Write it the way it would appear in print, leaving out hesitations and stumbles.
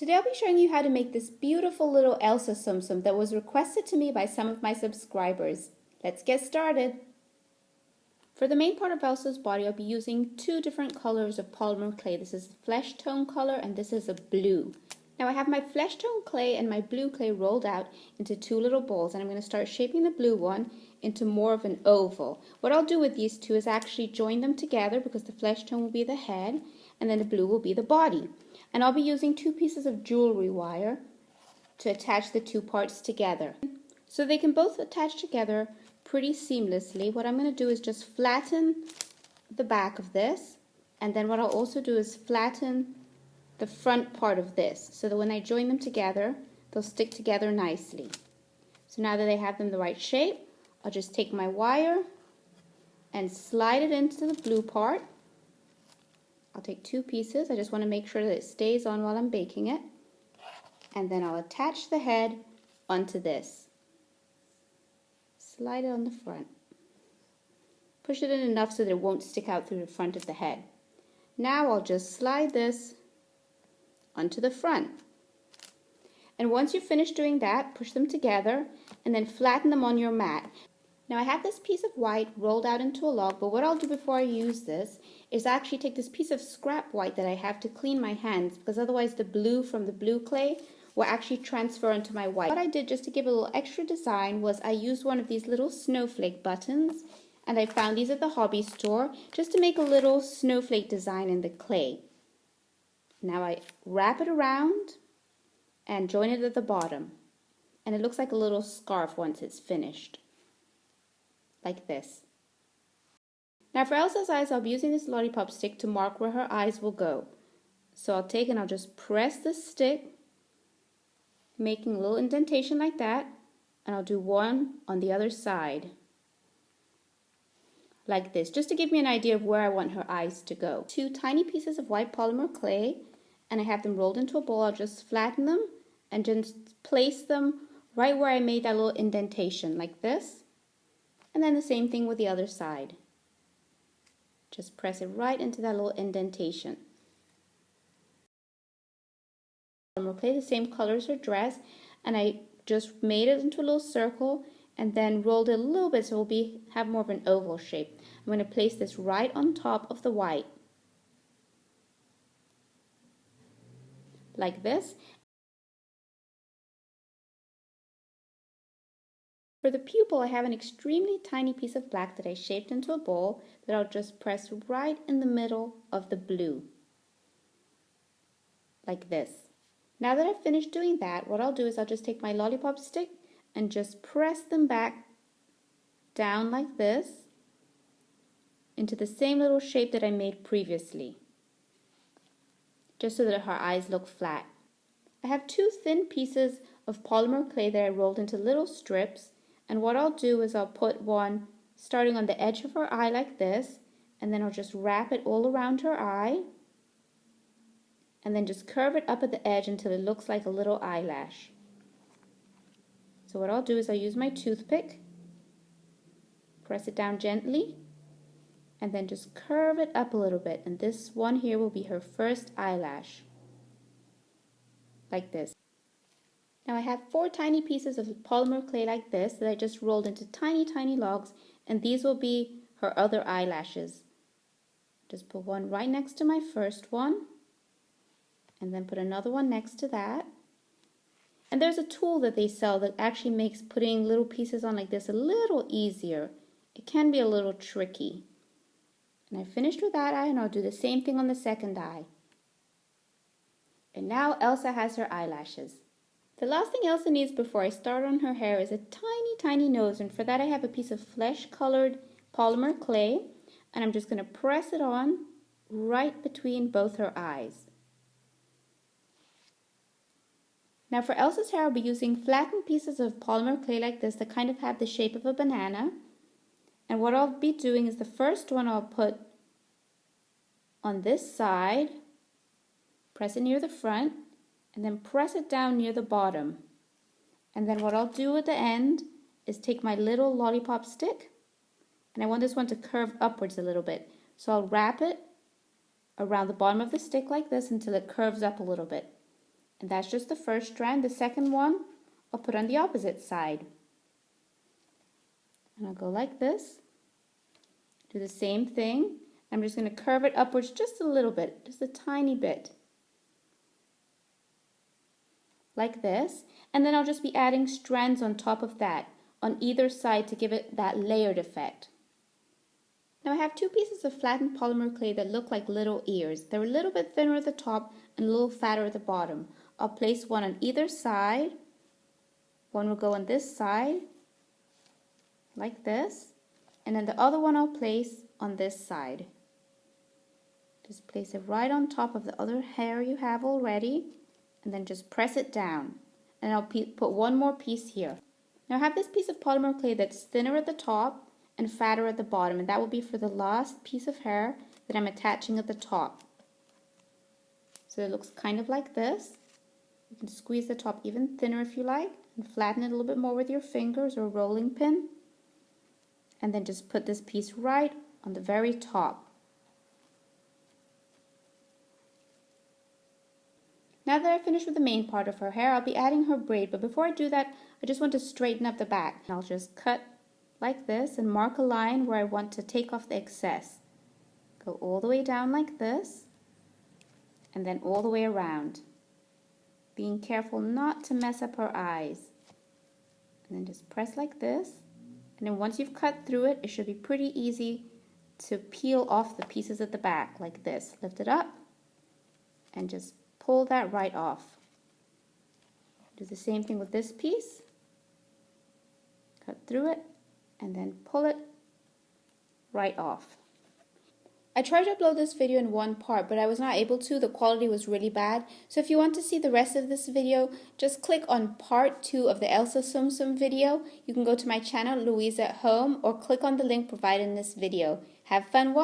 Today I'll be showing you how to make this beautiful little Elsa Tsum Tsum that was requested to me by some of my subscribers. Let's get started. For the main part of Elsa's body, I'll be using two different colors of polymer clay. This is a flesh tone color and this is a blue. Now I have my flesh tone clay and my blue clay rolled out into two little balls, and I'm going to start shaping the blue one into more of an oval. What I'll do with these two is actually join them together because the flesh tone will be the head and then the blue will be the body. And I'll be using two pieces of jewelry wire to attach the two parts together. So they can both attach together pretty seamlessly. What I'm going to do is just flatten the back of this, and then what I'll also do is flatten the front part of this so that when I join them together, they'll stick together nicely. So now that I have them the right shape, I'll just take my wire and slide it into the blue part. I'll take two pieces. I just want to make sure that it stays on while I'm baking it. And then I'll attach the head onto this. Slide it on the front. Push it in enough so that it won't stick out through the front of the head. Now I'll just slide this onto the front. And once you've finished doing that, push them together and then flatten them on your mat. Now I have this piece of white rolled out into a log, but what I'll do before I use this is actually take this piece of scrap white that I have to clean my hands, because otherwise the blue from the blue clay will actually transfer onto my white. What I did just to give a little extra design was I used one of these little snowflake buttons, and I found these at the hobby store just to make a little snowflake design in the clay. Now I wrap it around and join it at the bottom, and it looks like a little scarf once it's finished, like this. Now for Elsa's eyes, I'll be using this lollipop stick to mark where her eyes will go. So I'll take and I'll just press the stick, making a little indentation like that, and I'll do one on the other side, like this, just to give me an idea of where I want her eyes to go. Two tiny pieces of white polymer clay, and I have them rolled into a ball. I'll just flatten them and just place them right where I made that little indentation, like this. And then the same thing with the other side. Just press it right into that little indentation. Polymer clay, the same color as her dress, and I just made it into a little circle and then rolled it a little bit so it will have more of an oval shape. I'm going to place this right on top of the white, like this. For the pupil, I have an extremely tiny piece of black that I shaped into a ball that I'll just press right in the middle of the blue, like this. Now that I've finished doing that, what I'll do is I'll just take my lollipop stick and just press them back down like this into the same little shape that I made previously, just so that her eyes look flat. I have two thin pieces of polymer clay that I rolled into little strips, and what I'll do is I'll put one starting on the edge of her eye like this, and then I'll just wrap it all around her eye, and then just curve it up at the edge until it looks like a little eyelash. So what I'll do is I'll use my toothpick, press it down gently, and then just curve it up a little bit, and this one here will be her first eyelash, like this. Now I have four tiny pieces of polymer clay like this that I just rolled into tiny logs, and these will be her other eyelashes. Just put one right next to my first one, and then put another one next to that. And there's a tool that they sell that actually makes putting little pieces on like this a little easier. It can be a little tricky. And I finished with that eye, and I'll do the same thing on the second eye. And now Elsa has her eyelashes. The last thing Elsa needs before I start on her hair is a tiny nose, and for that I have a piece of flesh-colored polymer clay, and I'm just going to press it on right between both her eyes. Now for Elsa's hair, I'll be using flattened pieces of polymer clay like this that kind of have the shape of a banana. And what I'll be doing is the first one I'll put on this side, press it near the front, and then press it down near the bottom. And then what I'll do at the end is take my little lollipop stick, and I want this one to curve upwards a little bit. So I'll wrap it around the bottom of the stick like this until it curves up a little bit. And that's just the first strand. The second one, I'll put on the opposite side. And I'll go like this. Do the same thing. I'm just going to curve it upwards just a little bit, just a tiny bit. Like this. And then I'll just be adding strands on top of that, on either side to give it that layered effect. Now I have two pieces of flattened polymer clay that look like little ears. They're a little bit thinner at the top and a little fatter at the bottom. I'll place one on either side. One will go on this side, like this. And then the other one I'll place on this side. Just place it right on top of the other hair you have already. And then just press it down. And I'll put one more piece here. Now I have this piece of polymer clay that's thinner at the top and fatter at the bottom, and that will be for the last piece of hair that I'm attaching at the top. So it looks kind of like this. You can squeeze the top even thinner if you like, and flatten it a little bit more with your fingers or rolling pin. And then just put this piece right on the very top. Now that I've finished with the main part of her hair, I'll be adding her braid, but before I do that, I just want to straighten up the back. I'll just cut like this and mark a line where I want to take off the excess. Go all the way down like this, and then all the way around. Being careful not to mess up her eyes. And then just press like this, and then once you've cut through it, it should be pretty easy to peel off the pieces at the back like this. Lift it up, and just pull that right off. Do the same thing with this piece. Cut through it, and then pull it right off. I tried to upload this video in one part, but I was not able to. The quality was really bad. So if you want to see the rest of this video, just click on part 2 of the Elsa Tsum Tsum video. You can go to my channel, Louise at Home, or click on the link provided in this video. Have fun watching.